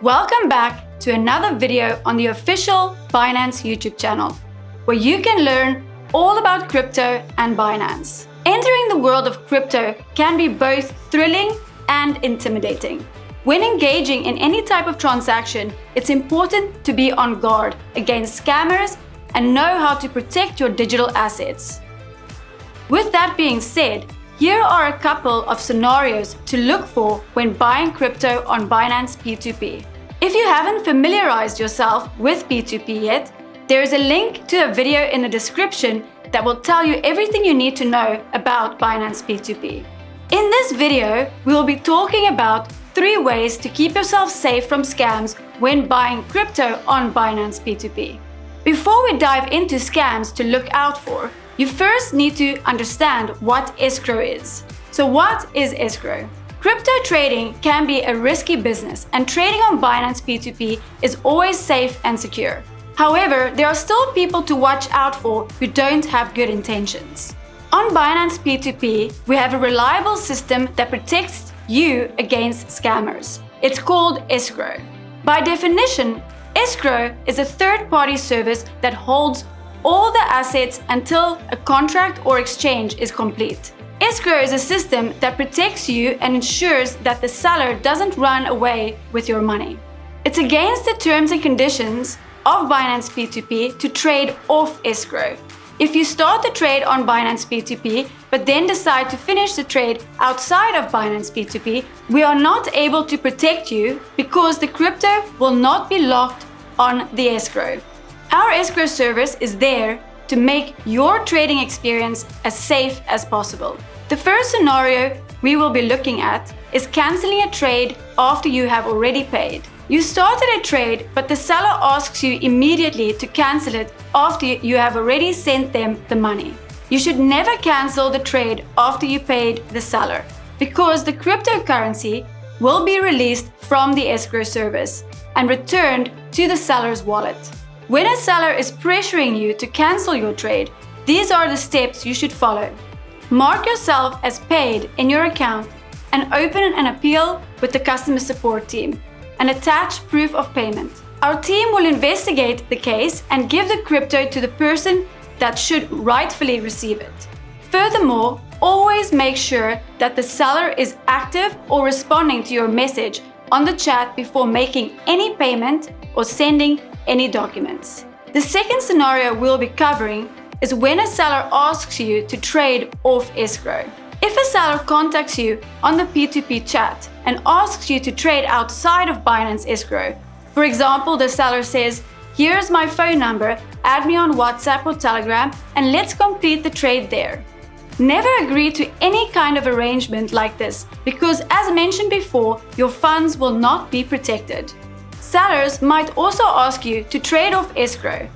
Welcome back to another video on the official Binance YouTube channel, where you can learn all about crypto and Binance. Entering the world of crypto can be both thrilling and intimidating. When engaging in any type of transaction, it's important to be on guard against scammers and know how to protect your digital assets. With that being said, here are a couple of scenarios to look for when buying crypto on Binance P2P. If you haven't familiarized yourself with P2P yet, there is a link to a video in the description that will tell you everything you need to know about Binance P2P. In this video, we will be talking about 3 ways to keep yourself safe from scams when buying crypto on Binance P2P. Before we dive into scams to look out for, you first need to understand what escrow is. So what is escrow? Crypto trading can be a risky business, and trading on Binance P2P is always safe and secure. However, there are still people to watch out for who don't have good intentions. On Binance P2P, we have a reliable system that protects you against scammers. It's called Escrow. By definition, Escrow is a third-party service that holds all the assets until a contract or exchange is complete. Escrow is a system that protects you and ensures that the seller doesn't run away with your money. It's against the terms and conditions of Binance P2P to trade off escrow. If you start the trade on Binance P2P but then decide to finish the trade outside of Binance P2P, we are not able to protect you because the crypto will not be locked on the escrow. Our escrow service is there to make your trading experience as safe as possible. The first scenario we will be looking at is canceling a trade after you have already paid. You started a trade, but the seller asks you immediately to cancel it after you have already sent them the money. You should never cancel the trade after you paid the seller, because the cryptocurrency will be released from the escrow service and returned to the seller's wallet. When a seller is pressuring you to cancel your trade, these are the steps you should follow. Mark yourself as paid in your account and open an appeal with the customer support team and attach proof of payment. Our team will investigate the case and give the crypto to the person that should rightfully receive it. Furthermore, always make sure that the seller is active or responding to your message on the chat before making any payment or sending any documents. The second scenario we'll be covering is when a seller asks you to trade off escrow. If a seller contacts you on the P2P chat and asks you to trade outside of Binance Escrow, for example, the seller says, "Here's my phone number, add me on WhatsApp or Telegram, and let's complete the trade there." Never agree to any kind of arrangement like this, because as mentioned before, your funds will not be protected. Sellers might also ask you to trade off escrow.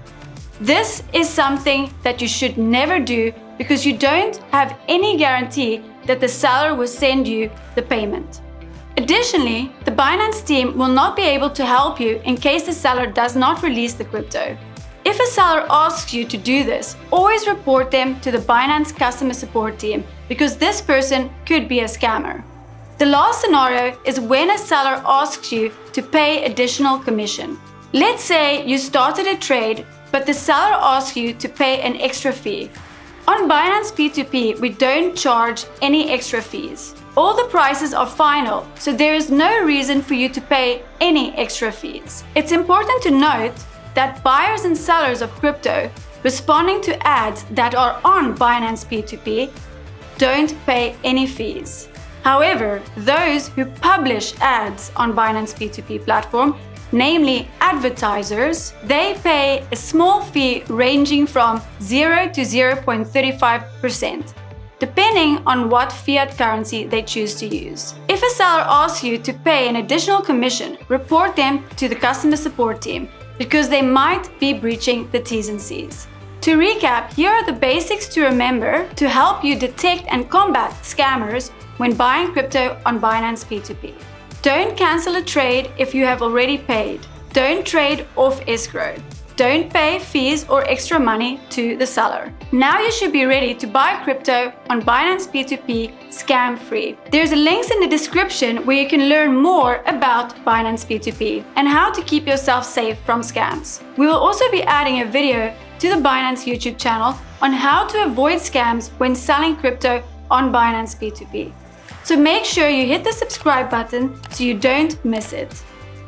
This is something that you should never do because you don't have any guarantee that the seller will send you the payment. Additionally, the Binance team will not be able to help you in case the seller does not release the crypto. If a seller asks you to do this, always report them to the Binance customer support team because this person could be a scammer. The last scenario is when a seller asks you to pay additional commission. Let's say you started a trade, but the seller asks you to pay an extra fee. On Binance P2P, we don't charge any extra fees. All the prices are final, so there is no reason for you to pay any extra fees. It's important to note that buyers and sellers of crypto responding to ads that are on Binance P2P don't pay any fees. However, those who publish ads on Binance P2P platform, namely advertisers, they pay a small fee ranging from 0 to 0.35%, depending on what fiat currency they choose to use. If a seller asks you to pay an additional commission, report them to the customer support team because they might be breaching the T's and C's. To recap, here are the basics to remember to help you detect and combat scammers when buying crypto on Binance P2P. Don't cancel a trade if you have already paid. Don't trade off escrow. don't pay fees or extra money to the seller. Now you should be ready to buy crypto on Binance P2P scam-free. There's links in the description where you can learn more about Binance P2P and how to keep yourself safe from scams. We will also be adding a video to the Binance YouTube channel on how to avoid scams when selling crypto on Binance P2P. So make sure you hit the subscribe button so you don't miss it.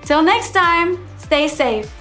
Till next time, stay safe.